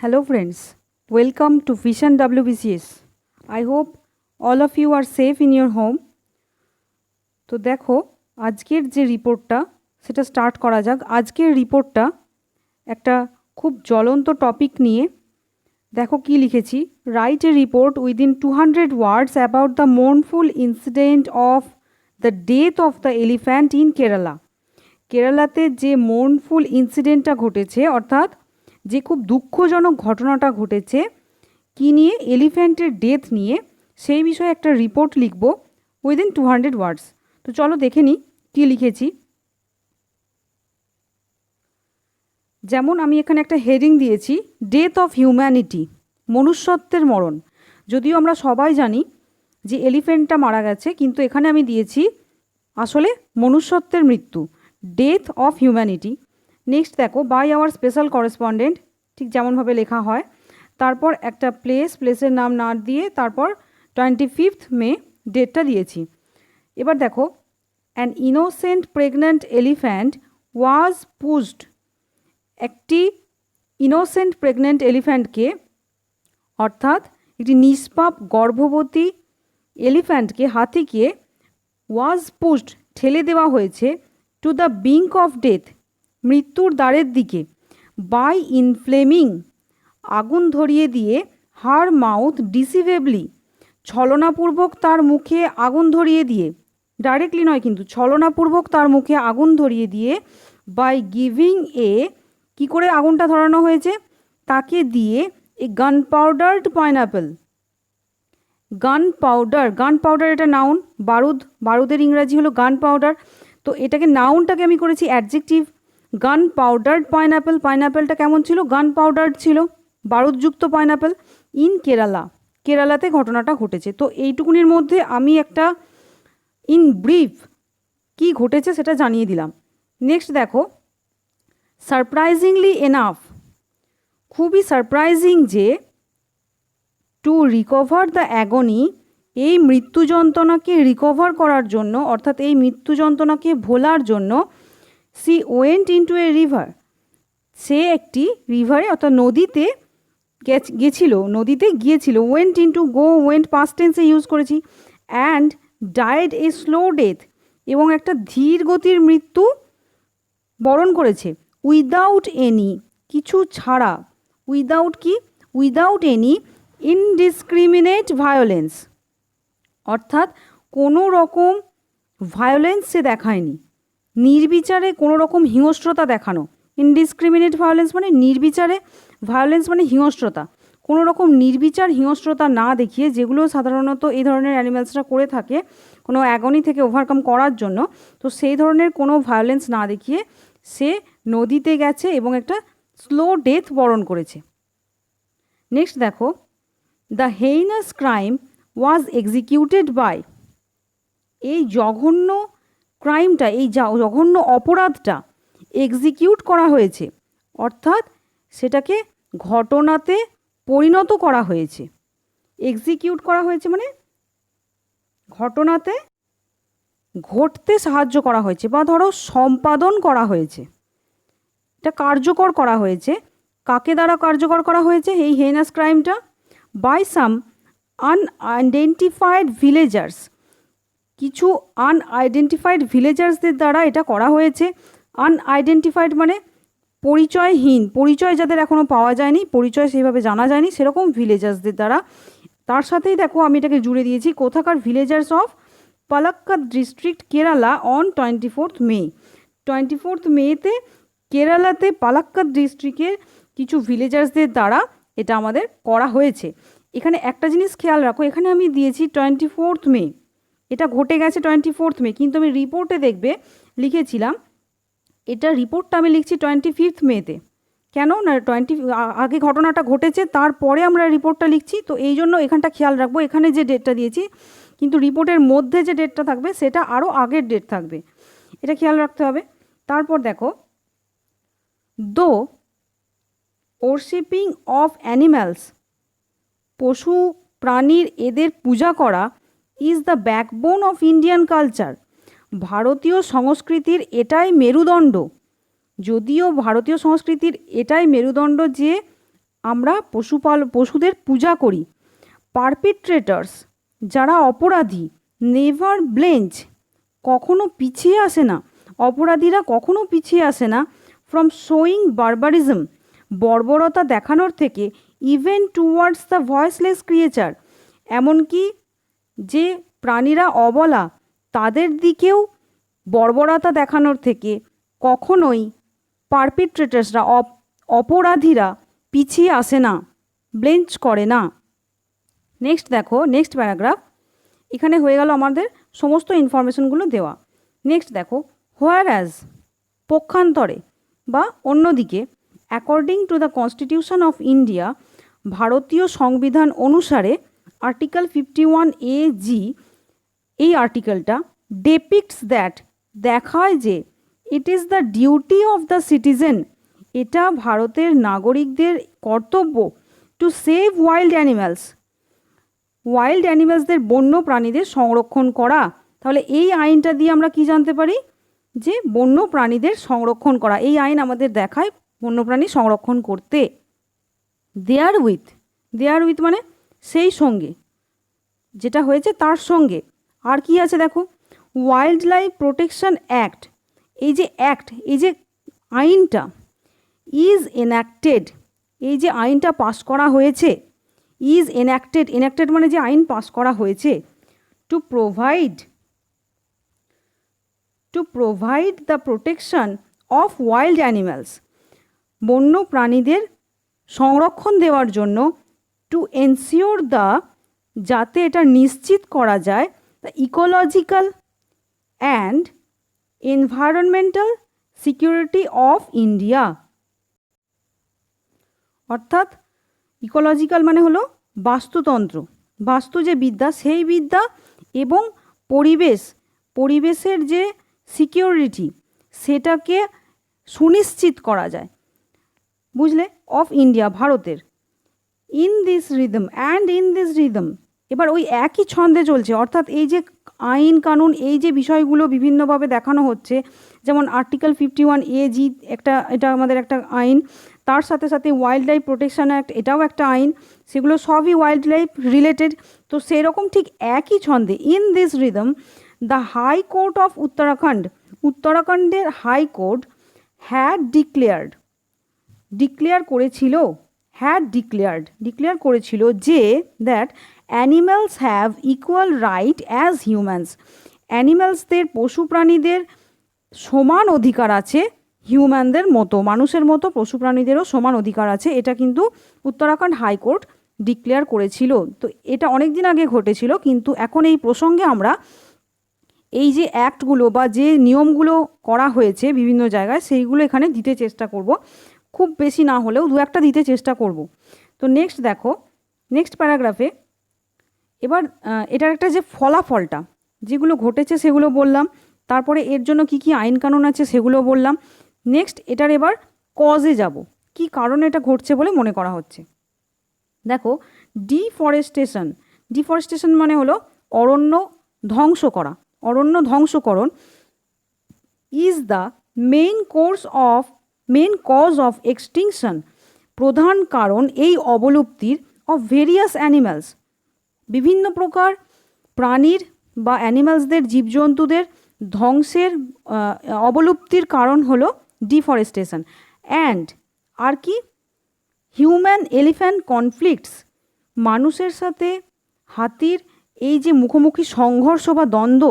Hello friends, welcome to Vision WBCS. I hope all of you are safe in your home. তো দেখো আজকের যে রিপোর্টটা সেটা স্টার্ট করা যাক। আজকের রিপোর্টটা একটা খুব জ্বলন্ত টপিক নিয়ে। দেখো কি লিখেছি, write a report within 200 words about the mournful incident of the death of the elephant in Kerala. কেরালাতে যে মোর্নফুল ইনসিডেন্টটা ঘটেছে, অর্থাৎ যে খুব দুঃখজনক ঘটনাটা ঘটেছে কী নিয়ে, এলিফ্যান্টের ডেথ নিয়ে, সেই বিষয়ে একটা রিপোর্ট লিখব উইদিন 200 ওয়ার্ডস। তো চলো দেখে নিই কী লিখেছি। যেমন আমি এখানে একটা হেডিং দিয়েছি, ডেথ অফ হিউম্যানিটি, মনুষ্যত্বের মরণ। যদিও আমরা সবাই জানি যে এলিফ্যান্টটা মারা গেছে, কিন্তু এখানে আমি দিয়েছি আসলে মনুষ্যত্বের মৃত্যু, ডেথ অফ হিউম্যানিটি। নেক্সট দেখো, বাই আওয়ার স্পেশাল করেসপন্ডেন্ট, ঠিক যেমনভাবে লেখা হয়। তারপর একটা প্লেসের নাম না দিয়ে তারপর 25 মে ডেটটা দিয়েছি। এবার দেখো, an innocent pregnant elephant was pushed. একটি ইনোসেন্ট প্রেগন্যান্ট এলিফ্যান্টকে, অর্থাৎ একটি নিষ্পাপ গর্ভবতী এলিফ্যান্টকে, হাতিকে, ওয়াজ পুশড ঠেলে দেওয়া হয়েছে, টু দ্য বিঙ্ক অফ ডেথ, মৃত্যুর দ্বারের দিকে, বাই ইনফ্লেমিং, আগুন ধরিয়ে দিয়ে, হার মাউথ ডিসিভেবলি, ছলনাপূর্বক তার মুখে আগুন ধরিয়ে দিয়ে, ডাইরেক্টলি নয় কিন্তু ছলনাপূর্বক তার মুখে আগুন ধরিয়ে দিয়ে, বাই গিভিং এ, কী করে আগুনটা ধরানো হয়েছে, তাকে দিয়ে এ গান পাউডার্ড পাইনঅ্যাপেল। গান পাউডার এটা নাউন, বারুদের ইংরাজি হলো গান পাউডার। তো এটাকে নাউনটাকে আমি করেছি অ্যাডজেক্টিভ, গান পাউডার্ড পাইনঅ্যাপেল। পাইনঅ্যাপেলটা কেমন ছিল, গান পাউডার্ড ছিল, বারুদযুক্ত পাইনঅ্যাপেল, ইন কেরালাতে ঘটনাটা ঘটেছে। তো এইটুকুনির মধ্যে আমি একটা ইন ব্রিফ কি ঘটেছে সেটা জানিয়ে দিলাম। নেক্সট দেখো, সারপ্রাইজিংলি এনাফ, খুবই সারপ্রাইজিং যে, টু রিকভার দ্য অ্যাগনি, এই মৃত্যু যন্ত্রণাকে রিকভার করার জন্য, অর্থাৎ এই মৃত্যু যন্ত্রণাকে ভোলার জন্য, she went into a river, সে একটি রিভারে অর্থাৎ নদীতে গিয়েছিল। ওয়েন্ট ইনটু, ওয়েন্ট পাস্ট টেন্সে ইউজ করেছি। And died a slow death, এবং একটা ধীর গতির মৃত্যু বরণ করেছে। উইদাউট এনি, কিছু ছাড়া, উইদাউট এনি ইনডিসক্রিমিনেট ভায়োলেন্স, অর্থাৎ কোনো রকম ভায়োলেন্স সে দেখায়নি, নির্বিচারে কোনো রকম হিংস্রতা দেখানো। ইনডিসক্রিমিনেট ভায়োলেন্স মানে নির্বিচারে, ভায়োলেন্স মানে হিংস্রতা, কোনো রকম নির্বিচার হিংস্রতা না দেখিয়ে, যেগুলো সাধারণত এই ধরনের অ্যানিম্যালসরা করে থাকে কোনো অ্যাগনি থেকে ওভারকাম করার জন্য, তো সেই ধরনের কোনো ভায়োলেন্স না দেখিয়ে সে নদীতে গেছে এবং একটা স্লো ডেথ বরণ করেছে। নেক্সট দেখো, the heinous crime was executed by, এই জঘন্য ক্রাইমটা, এই জঘন্য অপরাধটা এক্সিকিউট করা হয়েছে, অর্থাৎ সেটাকে ঘটনাতে পরিণত করা হয়েছে। এক্সিকিউট করা হয়েছে মানে ঘটনাতে ঘটতে সাহায্য করা হয়েছে, বা ধরো সম্পাদন করা হয়েছে, এটা কার্যকর করা হয়েছে। কাকে দ্বারা কার্যকর করা হয়েছে এই হেইনাস ক্রাইমটা? বাই সাম আনআইডেন্টিফাইড ভিলেজার্স, কিছু আনআইডেন্টিফাইড ভিলেজার্সদের দ্বারা এটা করা হয়েছে। আনআইডেন্টিফাইড মানে পরিচয়হীন, পরিচয় যাদের এখনও পাওয়া যায়নি, পরিচয় সেইভাবে জানা যায়নি, সেরকম ভিলেজার্সদের দ্বারা। তার সাথেই দেখো আমি এটাকে জুড়ে দিয়েছি, কোথাকার, villagers of Palakkad district Kerala on 24 May. 24 মেতে কেরালাতে পালাক্কাদ ডিস্ট্রিক্টের কিছু ভিলেজার্সদের দ্বারা এটা আমাদের করা হয়েছে। এখানে একটা জিনিস খেয়াল রাখো, এখানে আমি দিয়েছি 24 মে, এটা ঘটে গেছে 24 মে, কিন্তু আমি রিপোর্টে দেখবে লিখেছিলাম, এটা রিপোর্টটা আমি লিখছি 25 মেতে। কেন না, আগে ঘটনাটা ঘটেছে, তারপরে আমরা রিপোর্টটা লিখছি, তো এই জন্য এখানটা খেয়াল রাখবো। এখানে যে ডেটটা দিয়েছি, কিন্তু রিপোর্টের মধ্যে যে ডেটটা থাকবে সেটা আরও আগের ডেট থাকবে, এটা খেয়াল রাখতে হবে। তারপর দেখো, দো ওরশিপিং অফ অ্যানিম্যালস, পশু প্রাণীর এদের পূজা করা, is the backbone of Indian culture, ভারতীয় সংস্কৃতির এটাই মেরুদণ্ড। যদিও ভারতীয় সংস্কৃতির এটাই মেরুদণ্ড যে আমরা পশুদের পূজা করি। পারপিট্রেটার্স, যারা অপরাধী, নেভার ব্লেঞ্চ, কখনো পিছিয়ে আসে না, অপরাধীরা কখনো পিছিয়ে আসে না, ফ্রম শোয়িং বারবারিজম, বর্বরতা দেখানোর থেকে, even towards the voiceless creature, এমনকি যে প্রাণীরা অবলা তাদের দিকেও বর্বরতা দেখানোর থেকে কখনোই পারপিট্রেটার্সরা, অপরাধীরা পিছিয়ে আসে না, ব্লেঞ্চ করে না। নেক্সট দেখো, নেক্সট প্যারাগ্রাফ, এখানে হয়ে গেল আমাদের সমস্ত ইনফরমেশনগুলো দেওয়া। নেক্সট দেখো, হোয়ার অ্যাজ, পক্ষান্তরে বা অন্যদিকে, according to the constitution of India, ভারতীয় সংবিধান অনুসারে আর্টিকেল 51AG, এই আর্টিকেলটা ডেপিক্টস দ্যাট, দেখায় যে, it is the duty of the citizen, এটা ভারতের নাগরিকদের কর্তব্য, to save wild animals, wild অ্যানিম্যালসদের, বন্য প্রাণীদের সংরক্ষণ করা। তাহলে এই আইনটা দিয়ে আমরা কি জানতে পারি, যে বন্য প্রাণীদের সংরক্ষণ করা, এই আইন আমাদের দেখায় বন্যপ্রাণী সংরক্ষণ করতে। দেয়ার উইথ মানে সেই সঙ্গে, যেটা হয়েছে তার সঙ্গে আর কি আছে দেখো, ওয়াইল্ড লাইফ প্রোটেকশন অ্যাক্ট, এই যে অ্যাক্ট, এই যে আইনটা, ইজ এনাক্টেড, এই যে আইনটা পাস করা হয়েছে, ইজ এনাক্টেড মানে যে আইন পাস করা হয়েছে, to provide the protection of wild animals, বন্য প্রাণীদের সংরক্ষণ দেওয়ার জন্য, টু এনশিওর দ্য, যাতে এটা নিশ্চিত করা যায়, the ecological and environmental security of India. অর্থাৎ ইকোলজিক্যাল মানে হলো বাস্তুতন্ত্র, বাস্তু যে বিদ্যা, সেই বিদ্যা এবং পরিবেশের যে সিকিউরিটি, সেটাকে সুনিশ্চিত করা যায়, বুঝলে, অফ ইন্ডিয়া, ভারতের। ইন দিস রিদম, এবার ওই একই ছন্দে চলছে, অর্থাৎ এই যে আইন কানুন, এই যে বিষয়গুলো বিভিন্নভাবে দেখানো হচ্ছে, যেমন আর্টিকেল 51AG এটা আমাদের একটা আইন, তার সাথে সাথে ওয়াইল্ড লাইফ প্রোটেকশন অ্যাক্ট, এটাও একটা আইন, সেগুলো সবই ওয়াইল্ড লাইফ রিলেটেড। তো সেরকম ঠিক একই ছন্দে, in this rhythm, the high court of উত্তরাখণ্ডের হাইকোর্ট হ্যাড ডিক্লেয়ার করেছিল যে, that animals have equal right as humans, অ্যানিম্যালসদের, পশু প্রাণীদের সমান অধিকার আছে হিউম্যানদের মতো, মানুষের মতো পশু প্রাণীদেরও সমান অধিকার আছে। এটা কিন্তু উত্তরাখণ্ড হাইকোর্ট ডিক্লেয়ার করেছিল। তো এটা অনেক দিন আগে ঘটেছিল, কিন্তু এখন এই প্রসঙ্গে আমরা এই যে অ্যাক্টগুলো বা যে নিয়মগুলো করা হয়েছে বিভিন্ন জায়গায়, সেইগুলো এখানে দিতে চেষ্টা করব, খুব বেশি না হলেও দু একটা দিতে চেষ্টা করব। তো নেক্সট দেখো, নেক্সট প্যারাগ্রাফে এবার এটার একটা যে ফলাফলটা, যেগুলো ঘটেছে সেগুলো বললাম, তারপরে এর জন্য কি কি আইন কানুন আছে সেগুলো বললাম। নেক্সট এটার এবার কজে যাব, কি কারণে এটা ঘটছে বলে মনে করা হচ্ছে। দেখো, ডিফরেস্টেশন মানে হলো অরণ্য ধ্বংসকরণ, is the main cause of extinction, প্রধান কারণ এই অবলুপ্তির, অফ ভেরিয়াস অ্যানিম্যালস, বিভিন্ন প্রকার প্রাণীর বা অ্যানিম্যালসদের, জীবজন্তুদের ধ্বংসের, অবলুপ্তির কারণ হলো ডিফরেস্টেশন। অ্যান্ড আর কি, হিউম্যান এলিফ্যান্ট কনফ্লিক্টস, মানুষের সাথে হাতির এই যে মুখোমুখি সংঘর্ষ বা দ্বন্দ্ব,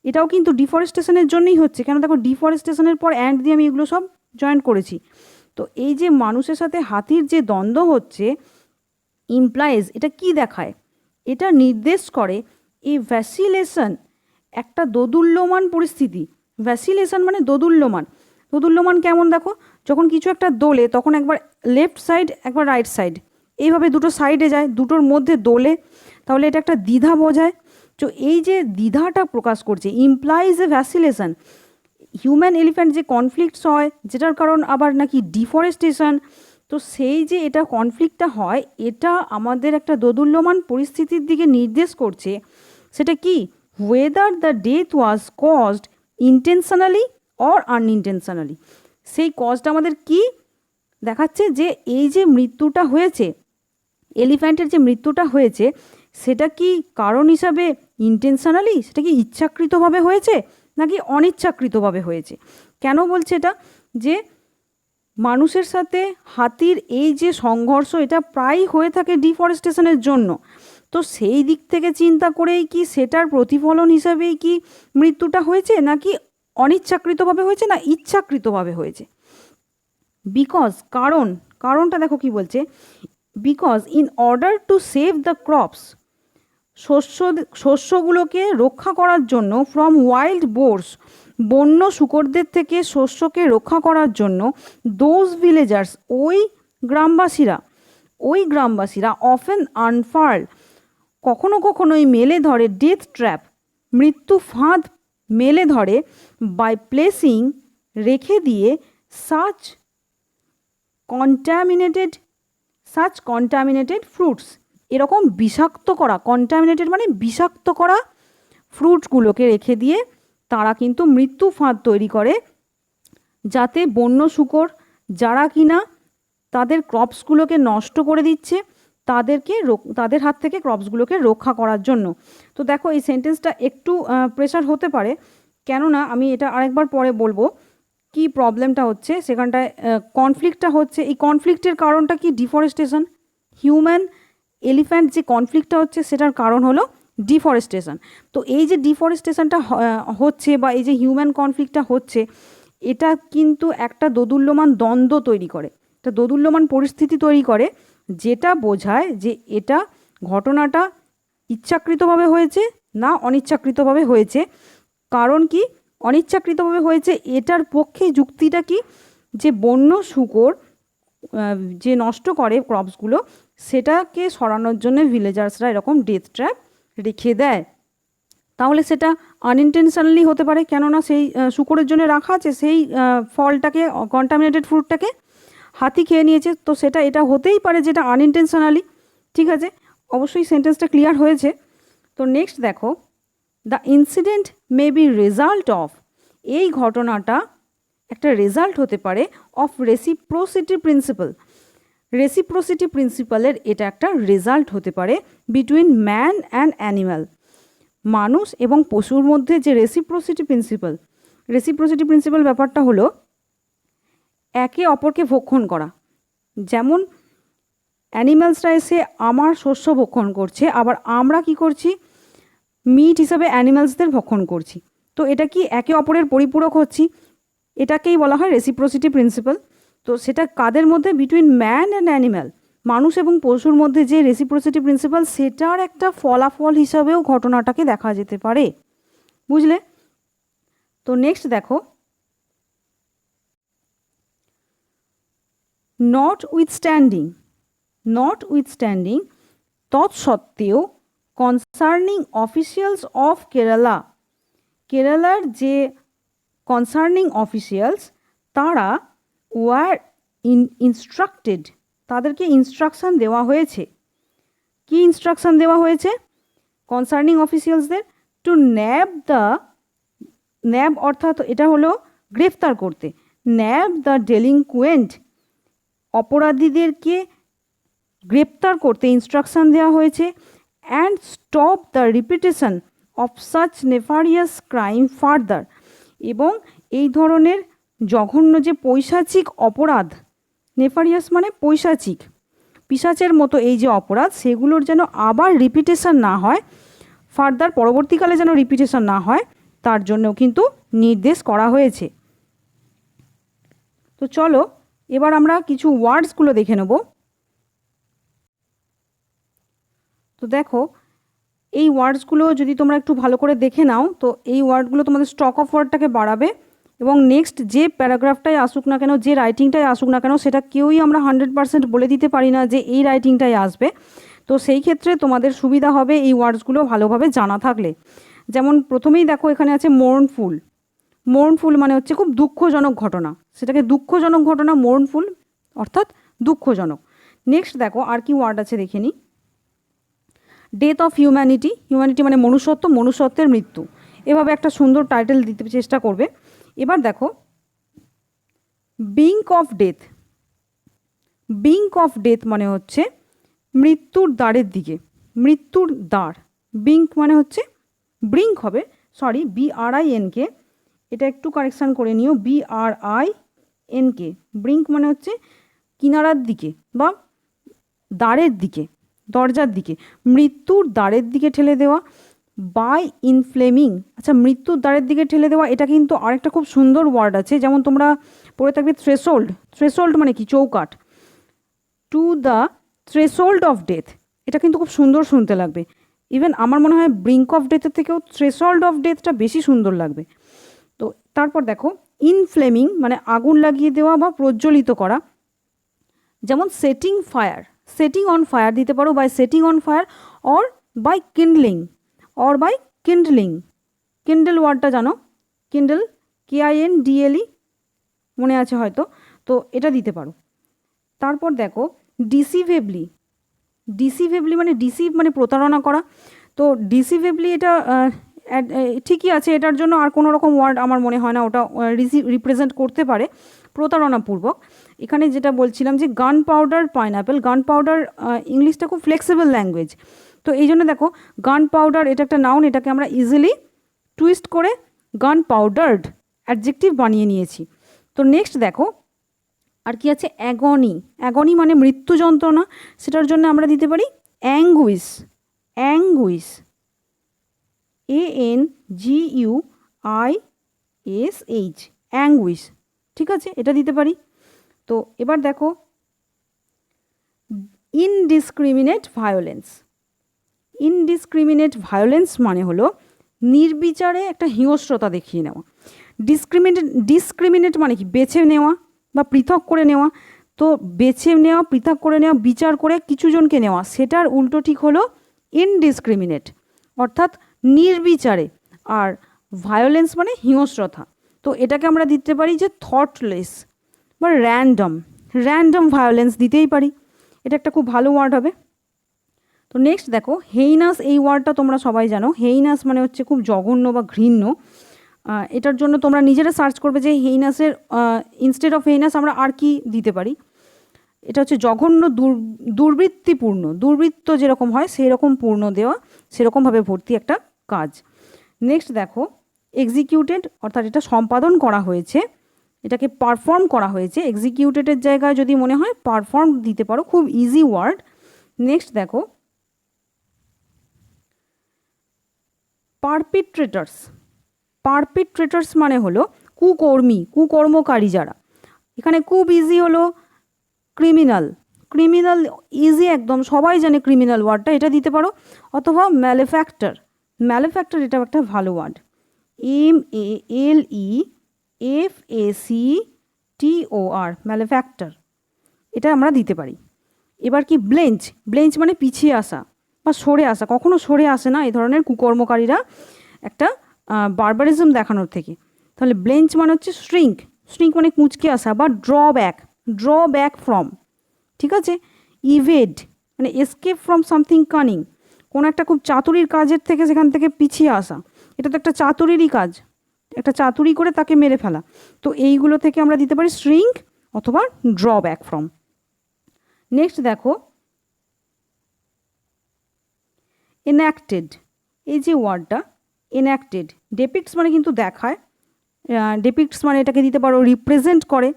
এটাও কিন্তু ডিফরেস্টেশনের জন্যই হচ্ছে। কেন দেখো, ডিফরেস্টেশনের পর অ্যান্ড দিয়ে আমি এগুলো সব জয়েন করেছি। তো এই যে মানুষের সাথে হাতির যে দ্বন্দ্ব হচ্ছে, ইমপ্লাইজ, এটা কি দেখায়, এটা নির্দেশ করে এই ভ্যাসিলেশন, একটা দোদুল্যমান পরিস্থিতি। ভ্যাসিলেশন মানে দোদুল্যমান কেমন দেখো, যখন কিছু একটা দোলে তখন একবার লেফট সাইড একবার রাইট সাইড, এইভাবে দুটো সাইডে যায়, দুটোর মধ্যে দোলে, তাহলে এটা একটা দ্বিধা বোঝায়। তো এই যে দ্বিধাটা প্রকাশ করছে, ইমপ্লাইজ এ ভ্যাসিলেশন, হিউম্যান এলিফ্যান্ট যে কনফ্লিক্টস হয়, যেটার কারণ আবার নাকি ডিফরেস্টেশন। তো সেই যে এটা কনফ্লিক্টটা হয়, এটা আমাদের একটা দোদুল্যমান পরিস্থিতির দিকে নির্দেশ করছে। সেটা কি, whether the death was caused intentionally or unintentionally, সেই কজটা আমাদের কি, দেখাচ্ছে যে এই যে মৃত্যুটা হয়েছে, এলিফ্যান্টের যে মৃত্যুটা হয়েছে, সেটা কি কারণ হিসাবে ইন্টেনশনালি, সেটা কি ইচ্ছাকৃতভাবে হয়েছে নাকি অনিচ্ছাকৃতভাবে হয়েছে? কেন বলছে এটা? যে মানুষের সাথে হাতির এই যে সংঘর্ষ, এটা প্রায়ই হয়ে থাকে ডিফরেস্টেশনের জন্য। তো সেই দিক থেকে চিন্তা করেই কি সেটার প্রতিফলন হিসাবেই কি মৃত্যুটা হয়েছে, নাকি অনিচ্ছাকৃতভাবে হয়েছে না ইচ্ছাকৃতভাবে হয়েছে? বিকজ, কারণটা দেখো কি বলছে, because in order to save the crops, শস্যগুলোকে রক্ষা করার জন্য, ফ্রম ওয়াইল্ড বোর্স, বন্য শূকরদের থেকে শস্যকে রক্ষা করার জন্য, দোজ ভিলেজার্স, ওই গ্রামবাসীরা অফেন আনফার্ল, কখনো কখনোই মেলে ধরে, ডেথ ট্র্যাপ, মৃত্যু ফাঁদ মেলে ধরে, বাই প্লেসিং, রেখে দিয়ে, সাচ কন্টামিনেটেড ফ্রুটস, এরকম বিষাক্ত করা, কন্টামিনেটেড মানে বিষাক্ত করা ফ্রুটসগুলোকে রেখে দিয়ে তারা কিন্তু মৃত্যু ফাঁদ তৈরি করে, যাতে বন্য শূকর যারা কিনা তাদের ক্রপসগুলোকে নষ্ট করে দিচ্ছে, তাদের হাত থেকে ক্রপসগুলোকে রক্ষা করার জন্য। তো দেখো এই সেন্টেন্সটা একটু প্রেশার হতে পারে, কেননা আমি এটা আরেকবার পরে বলবো কি প্রবলেমটা হচ্ছে। সেখানটায় কনফ্লিক্টটা হচ্ছে, এই কনফ্লিক্টের কারণটা কি? ডিফরেস্টেশন। হিউম্যান এলিফ্যান্ট যে কনফ্লিক্টটা হচ্ছে সেটার কারণ হলো ডিফরেস্টেশন। তো এই যে ডিফরেস্টেশনটা হচ্ছে বা এই যে হিউম্যান কনফ্লিক্টটা হচ্ছে, এটা কিন্তু একটা দোদুল্যমান দ্বন্দ্ব তৈরি করে, একটা দোদুল্যমান পরিস্থিতি তৈরি করে, যেটা বোঝায় যে এটা ঘটনাটা ইচ্ছাকৃতভাবে হয়েছে না অনিচ্ছাকৃতভাবে হয়েছে। কারণ কি অনিচ্ছাকৃতভাবে হয়েছে, এটার পক্ষে যুক্তিটা কি? যে বন্য শূকর যে নষ্ট করে ক্রপসগুলো, সেটাকে সরানোর জন্য ভিলেজার্সরা এরকম ডেথ ট্র্যাপ রেখে দেয়। তাহলে সেটা আনইনটেনশনালি হতে পারে, কেননা সেই শূকরের জন্য রাখা আছে, সেই ফলটাকে, কন্টামিনেটেড ফ্রুটটাকে হাতি খেয়ে নিয়েছে। তো এটা হতেই পারে যেটা আনইনটেনশনালি। ঠিক আছে, অবশ্যই সেন্টেন্সটা ক্লিয়ার হয়েছে। তো নেক্সট দেখো, the incident may be result of, এই ঘটনাটা একটা রেজাল্ট হতে পারে অফ রেসিপ্রোসিটি প্রিন্সিপাল, রেসিপ্রোসিটি প্রিন্সিপালের এটা একটা রেজাল্ট হতে পারে বিটুইন ম্যান অ্যান্ড অ্যানিম্যাল, মানুষ এবং পশুর মধ্যে যে রেসিপ্রোসিটি প্রিন্সিপাল ব্যাপারটা হলো একে অপরকে ভক্ষণ করা। যেমন অ্যানিম্যালসরা এসে আমার শস্য ভক্ষণ করছে, আবার আমরা কি করছি? মিট হিসাবে অ্যানিম্যালসদের ভক্ষণ করছি। তো এটা কি একে অপরের পরিপূরক হচ্ছি, এটাকেই বলা হয় রেসিপ্রোসিটি প্রিন্সিপাল। তো সেটা কাদের মধ্যে? বিটুইন ম্যান অ্যান্ড অ্যানিম্যাল, মানুষ এবং পশুর মধ্যে যে রেসিপ্রোসিটি প্রিন্সিপাল, সেটার একটা ফলাফল হিসাবেও ঘটনাটাকে দেখা যেতে পারে। বুঝলে? তো নেক্সট দেখো, নটউইথস্ট্যান্ডিং তৎসত্ত্বেও, কনসার্নিং অফিসিয়ালস অফ কেরালার যে কনসার্নিং অফিসিয়ালস, তারা ওয়ার ইনস্ট্রাক্টেড, তাদেরকে ইনস্ট্রাকশান দেওয়া হয়েছে। কি ইনস্ট্রাকশান দেওয়া হয়েছে কনসার্নিং অফিসিয়ালসদের? টু ন্যাব অর্থাৎ এটা হলো গ্রেফতার করতে, ন্যাব দ্য ডেলিনকুয়েন্ট, অপরাধীদেরকে গ্রেপ্তার করতে ইনস্ট্রাকশান দেওয়া হয়েছে। And stop the repetition of such নেফারিয়াস crime further, এবং এই ধরনের জঘন্য যে পৈশাচিক অপরাধ, নেফারিয়াস মানে পৈশাচিক, পিশাচের মতো এই যে অপরাধ, সেগুলোর যেন আবার রিপিটেশন না হয়, ফার্দার পরবর্তীকালে যেন রিপিটেশন না হয়, তার জন্যও কিন্তু নির্দেশ করা হয়েছে। তো চলো এবার আমরা কিছু ওয়ার্ডসগুলো দেখে নেব। তো দেখো এই ওয়ার্ডসগুলো যদি তোমরা একটু ভালো করে দেখে নাও, তো এই ওয়ার্ডগুলো তোমাদের স্টক অফ ওয়ার্ডটাকে বাড়াবে, এবং নেক্সট যে প্যারাগ্রাফটাই আসুক না কেন, যে রাইটিংটাই আসুক না কেন, সেটা কেউই আমরা 100% বলে দিতে পারি না যে এই রাইটিংটাই আসবে। তো সেই ক্ষেত্রে তোমাদের সুবিধা হবে এই ওয়ার্ডসগুলো ভালোভাবে জানা থাকলে। যেমন প্রথমেই দেখো এখানে আছে মোর্নফুল মানে হচ্ছে খুব দুঃখজনক ঘটনা, সেটাকে দুঃখজনক ঘটনা, মোর্নফুল অর্থাৎ দুঃখজনক। নেক্সট দেখো আর কি ওয়ার্ড আছে দেখে নিই। ডেথ অফ হিউম্যানিটি মানে মনুষ্যত্বের মৃত্যু, এভাবে একটা সুন্দর টাইটেল দিতে চেষ্টা করবে। এবার দেখো বিঙ্ক অফ ডেথ, বিঙ্ক অফ ডেথ মানে হচ্ছে মৃত্যুর দ্বারের দিকে, মৃত্যুর দ্বার। বিঙ্ক মানে হচ্ছে ব্রিঙ্ক হবে, সরি BRINK, এটা একটু কারেকশান করে নিও, BRINK। ব্রিঙ্ক মানে হচ্ছে কিনারার দিকে বা দ্বারের দিকে, দরজার দিকে, মৃত্যুর দ্বারের দিকে ঠেলে দেওয়া। বাই ইনফ্লেমিং, আচ্ছা মৃত্যুর দ্বারের দিকে ঠেলে দেওয়া, এটা কিন্তু আরেকটা খুব সুন্দর ওয়ার্ড আছে, যেমন তোমরা পড়ে থাকবে থ্রেশোল্ড। থ্রেশোল্ড মানে কি? চৌকাঠ। To the threshold of death, এটা কিন্তু খুব সুন্দর শুনতে লাগবে। ইভেন আমার মনে হয় ব্রিঙ্ক অফ ডেথের থেকেও থ্রেশোল্ড অফ ডেথটা বেশি সুন্দর লাগবে। তো তারপর দেখো ইনফ্লেমিং মানে আগুন লাগিয়ে দেওয়া বা প্রজ্বলিত করা, যেমন setting fire, setting on fire দিতে পারো, by setting on fire, or by kindling, or by kindling. Kindle ওয়ার্ডটা জানো? কিন্ডল, KINDLE, মনে আছে হয়তো, তো এটা দিতে পারো। তারপর দেখো ডিসিভেবলি, ডিসিভেবলি মানে ডিসিভ মানে প্রতারণা করা, তো ডিসিভেবলি এটা ঠিকই আছে, এটার জন্য আর কোনো রকম ওয়ার্ড আমার মনে হয় না ওটা রিপ্রেজেন্ট করতে পারে প্রতারণাপূর্বক। এখানে যেটা বলছিলাম যে গান পাউডার পাইনঅ্যাপেল, গান পাউডার ইংলিশটা খুব ফ্লেক্সিবল ল্যাঙ্গুয়েজ, তো এই জন্য দেখো গান পাউডার এটা একটা নাউন, এটাকে আমরা ইজিলি টুইস্ট করে গান পাউডার্ড অ্যাডজেক্টিভ বানিয়ে নিয়েছি। তো নেক্সট দেখো আর কি আছে? অ্যাগনি, অ্যাগনি মানে মৃত্যু যন্ত্রণা, সেটার জন্য আমরা দিতে পারি অ্যাঙ্গুইশ, অ্যাঙ্গুইশ, ANGUISH, অ্যাঙ্গুইশ, ঠিক আছে, এটা দিতে পারি। তো এবার দেখো ইনডিসক্রিমিনেট ভায়োলেন্স, ইনডিসক্রিমিনেট ভায়োলেন্স মানে হলো নির্বিচারে একটা হিংস্রতা দেখিয়ে নেওয়া। ডিসক্রিমিনেট মানে কি? বেছে নেওয়া বা পৃথক করে নেওয়া, তো বেছে নেওয়া, পৃথক করে নেওয়া, বিচার করে কিছু জনকে নেওয়া, সেটার উল্টো ঠিক হলো ইনডিসক্রিমিনেট, অর্থাৎ নির্বিচারে। আর ভায়োলেন্স মানে হিংস্রতা, তো এটাকে আমরা দিতে পারি যে থটলেস বা র্যান্ডম, র্যান্ডম ভায়োলেন্স দিতেই পারি, এটা একটা খুব ভালো ওয়ার্ড হবে। তো নেক্সট দেখো হেইনাস, এই ওয়ার্ডটা তোমরা সবাই জানো, হেইনাস মানে হচ্ছে খুব জঘন্য বা ঘৃণ্য। এটার জন্য তোমরা নিজেরা সার্চ করবে যে হেইনাসের ইনস্টেড অফ হেইনাস আমরা আর কি দিতে পারি। এটা হচ্ছে জঘন্য, দুর্বৃত্তিপূর্ণ, দুর্বৃত্ত যেরকম হয় সেই রকম পূর্ণ দেওয়া, সেরকমভাবে ভর্তি একটা কাজ। নেক্সট দেখো এক্সিকিউটেড, অর্থাৎ এটা সম্পাদন করা হয়েছে, এটাকে পারফর্ম করা হয়েছে। এক্সিকিউটেডের জায়গায় যদি মনে হয় পারফর্ম দিতে পারো, খুব ইজি ওয়ার্ড। নেক্সট দেখো পারপিট্রেটার্স, পারপিট্রেটার্স মানে হলো কুকর্মী, কুকর্মকারী যারা। এখানে খুব ইজি হলো ক্রিমিনাল, ক্রিমিনাল ইজি একদম, সবাই জানে ক্রিমিনাল ওয়ার্ডটা, এটা দিতে পারো। অথবা ম্যালিফ্যাক্টর, ম্যালিফ্যাক্টর এটা একটা ভালো ওয়ার্ড, MALEFACTOR, ম্যালিফ্যাক্টর, এটা আমরা দিতে পারি। এবার কি ব্লেঞ্চ, ব্লেঞ্চ মানে পিছিয়ে আসা বা সরে আসা, কখনো সরে আসে না এই ধরনের কুকর্মকারীরা একটা বারবারিজম দেখানোর থেকে। তাহলে ব্লেঞ্চ মানে হচ্ছে শ্রিঙ্ক, শ্রিঙ্ক মানে কুঁচকে আসা বা ড্রব্যাক, ড্রব্যাক ফ্রম, ঠিক আছে। ইভেড মানে এসকেপ ফ্রম সামথিং কানিং, কোনো একটা খুব চাতুরির কাজের থেকে সেখান থেকে পিছিয়ে আসা, এটা তো একটা চাতুরিরই কাজ, একটা চাতুরি করে তাকে মেরে ফেলা, তো এইগুলো থেকে আমরা দিতে পারি শ্রিঙ্ক অথবা ড্রব্যাক ফ্রম। নেক্সট দেখো এনঅ্যাক্টেড, এই যে ওয়ার্ডটা এনঅ্যাক্টেড, ডেপিক্টস মানে কিন্তু দেখায়, ডেপিক্টস মানে এটাকে দিতে পারো রিপ্রেজেন্ট করে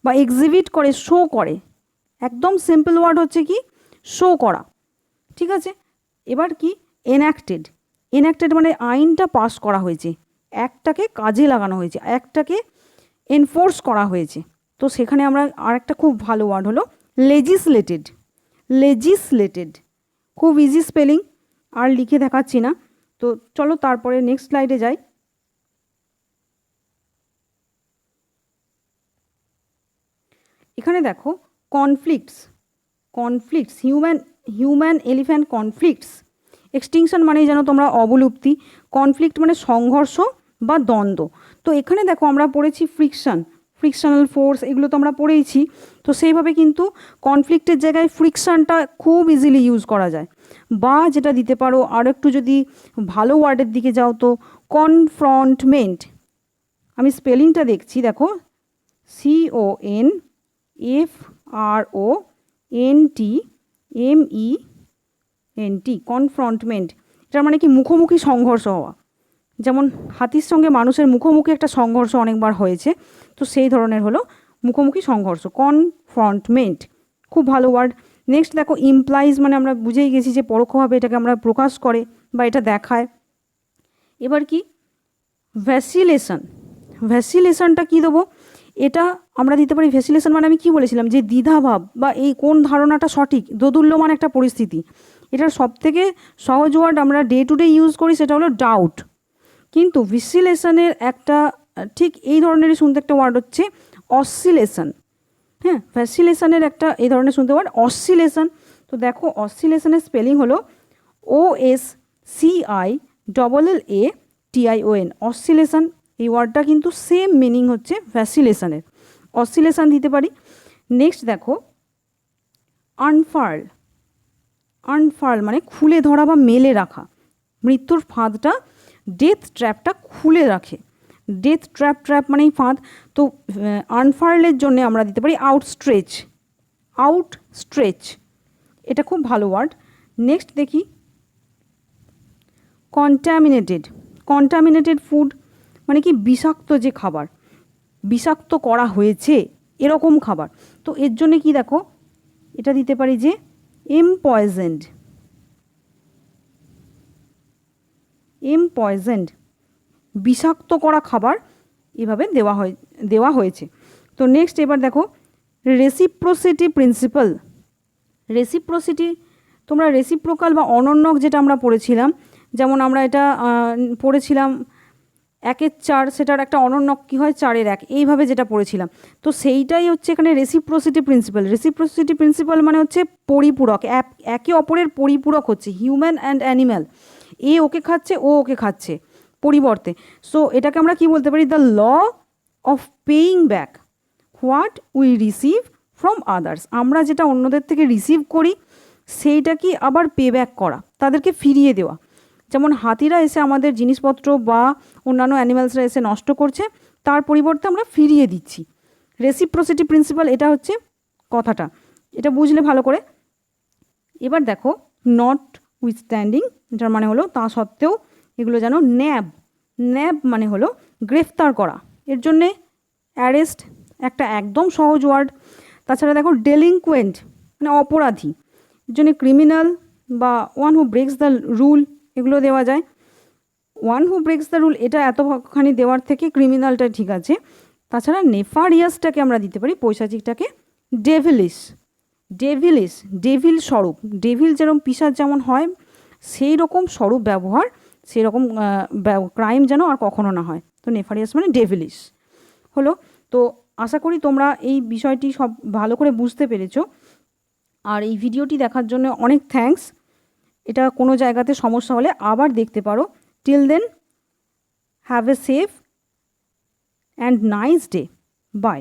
বা এক্সিবিট করে, শো করে, একদম সিম্পল ওয়ার্ড হচ্ছে কি শো করা, ঠিক আছে। এবার কি এনঅ্যাক্টেড, এনঅ্যাক্টেড মানে আইনটা পাস করা হয়েছে, একটাকে কাজে লাগানো হয়েছে, একটাকে এনফোর্স করা হয়েছে, তো সেখানে আমরা আর একটা খুব ভালো ওয়ার্ড হলো লেজিসলেটেড, লেজিসলেটেড, খুব ইজি স্পেলিং, আর লিখে দেখাচ্ছি না। তো চলো তারপরে নেক্সট স্লাইডে যাই। এখানে দেখো conflicts, conflicts, human elephant conflicts, extinction মানেই যেন তোমরা অবলুপ্তি, কনফ্লিক্ট মানে সংঘর্ষ বা দ্বন্দ্ব। তো এখানে দেখো আমরা পড়েছি ফ্রিকশন, ফ্রিকশনাল ফোর্স, এগুলো তো আমরা পড়েইছি, তো সেইভাবে কিন্তু কনফ্লিক্টের জায়গায় ফ্রিকশনটা খুব ইজিলি ইউজ করা যায়। বা যেটা দিতে পারো আর একটু যদি ভালো ওয়ার্ডের দিকে যাও তো কনফ্রন্টমেন্ট, আমি স্পেলিংটা দেখছি দেখো, CONFRONTMENT, কনফ্রন্টমেন্ট। এটার মানে কি মুখোমুখি সংঘর্ষ হওয়া, যেমন হাতির সঙ্গে মানুষের মুখোমুখি একটা সংঘর্ষ অনেকবার হয়েছে, তো সেই ধরনের হলো মুখোমুখি সংঘর্ষ, কনফ্রন্টমেন্ট। খুব ভালো ওয়ার্ড। নেক্সট দেখো ইমপ্লাইজ, মানে আমরা বুঝেই গেছি যে পরোক্ষভাবে এটাকে আমরা প্রকাশ করে বা এটা দেখায়। এবার কি ভ্যাসিলেশন, ভ্যাসিলেশনটা কী দেবো, এটা আমরা দিতে পারি ভ্যাসিলেশন মানে আমি কি বলেছিলাম যে দ্বিধাভাব বা এই কোন ধারণাটা সঠিক, দোদুল্যমান একটা পরিস্থিতি। এটার সবথেকে সহজ ওয়ার্ড আমরা ডে টু ডে ইউজ করি সেটা হলো ডাউট, কিন্তু ভ্যাসিলেশনের একটা ঠিক এই ধরনেরই শুনতে একটা ওয়ার্ড হচ্ছে অসিলেশন। হ্যাঁ, ভ্যাসিলেশনের একটা এই ধরনের শুনতে ওয়ার্ড অসিলেশন। তো দেখো অসিলেশনের স্পেলিং হলো OSCILLATION, অসিলেশন। এই ওয়ার্ডটা কিন্তু সেম মিনিং হচ্ছে ভ্যাসিলেশনের, অসিলেশন দিতে পারি। নেক্সট দেখো আনফার্ল, আনফার্ল মানে খুলে ধরা বা মেলে রাখা, মৃত্যুর ফাঁদটা, ডেথ ট্র্যাপটা খুলে রাখে। ডেথ ট্র্যাপ, ট্র্যাপ মানেই ফাঁদ। তো আনফার্লের জন্য আমরা দিতে পারি আউটস্ট্রেচ, আউটস্ট্রেচ, এটা খুব ভালো ওয়ার্ড। নেক্সট দেখি কন্টামিনেটেড, কন্টামিনেটেড ফুড মানে কি বিষাক্ত যে খাবার, বিষাক্ত করা হয়েছে এরকম খাবার। তো এর জন্য কি দেখো এটা দিতে পারি যে এমপয়েজেন্ড, এমপয়েজেন্ড, বিষাক্ত করা খাবার এভাবে দেওয়া হয়েছে। তো নেক্সট এবার দেখো রেসিপ্রোসিটি প্রিন্সিপাল। রেসিপ্রোসিটি, তোমরা রেসিপ্রোকাল বা অনন্যক যেটা আমরা পড়েছিলাম, যেমন আমরা এটা পড়েছিলাম 1 এর 4, সেটার একটা অনন্যক কী হয় 4 এর 1, এইভাবে যেটা পড়েছিলাম। তো সেইটাই হচ্ছে এখানে রেসিপ্রোসিটি প্রিন্সিপাল। রেসিপ্রোসিটি প্রিন্সিপাল মানে হচ্ছে পরিপূরক, একে অপরের পরিপূরক হচ্ছে, হিউম্যান অ্যান্ড অ্যানিম্যাল, এ ওকে খাচ্ছে ও ওকে খাচ্ছে পরিবর্তে। সো এটাকে আমরা কি বলতে পারি, the law of paying back what we receive from others. আমরা যেটা অন্যদের থেকে রিসিভ করি সেইটা কি আবার পে ব্যাক করা, তাদেরকে ফিরিয়ে দেওয়া। যেমন হাতিরা এসে আমাদের জিনিসপত্র বা অন্যান্য অ্যানিম্যালসরা এসে নষ্ট করছে, তার পরিবর্তে আমরা ফিরিয়ে দিচ্ছি। রেসিপ্রোসিটি প্রিন্সিপাল, এটা হচ্ছে কথাটা, এটা বুঝলে ভালো করে। এবার দেখো নট উইথস্ট্যান্ডিং, এটার মানে হলো তা সত্ত্বেও, এগুলো যেন ন্যাব, ন্যাব মানে হলো গ্রেফতার করা, এর জন্যে অ্যারেস্ট একটা একদম সহজ ওয়ার্ড। তাছাড়া দেখো ডেলিংকুয়েন্ট মানে অপরাধী, এর জন্যে ক্রিমিনাল বা one who breaks the rule এগুলো দেওয়া যায়। One who breaks the rule এটা এতখানি দেওয়ার থেকে ক্রিমিনালটা ঠিক আছে। তাছাড়া নেফারিয়াসটাকে আমরা দিতে পারি, পৈশাচিকটাকে ডেভিলিশ, ডেভিলিশ, ডেভিল স্বরূপ, ডেভিল যেরকম পিশাচ যেমন হয় সেই রকম স্বরূপ ব্যবহার, সেই রকম ক্রাইম যেন আর কখনো না হয়। তো নেফারিয়াস মানে ডেভিলিশ হলো। তো আশা করি তোমরা এই বিষয়টি সব ভালো করে বুঝতে পেরেছো। আর এই ভিডিওটি দেখার জন্য অনেক থ্যাঙ্কস। এটা কোনো জায়গাতে সমস্যা হলে আবার দেখতে পারো। Till then have a safe and nice day, by.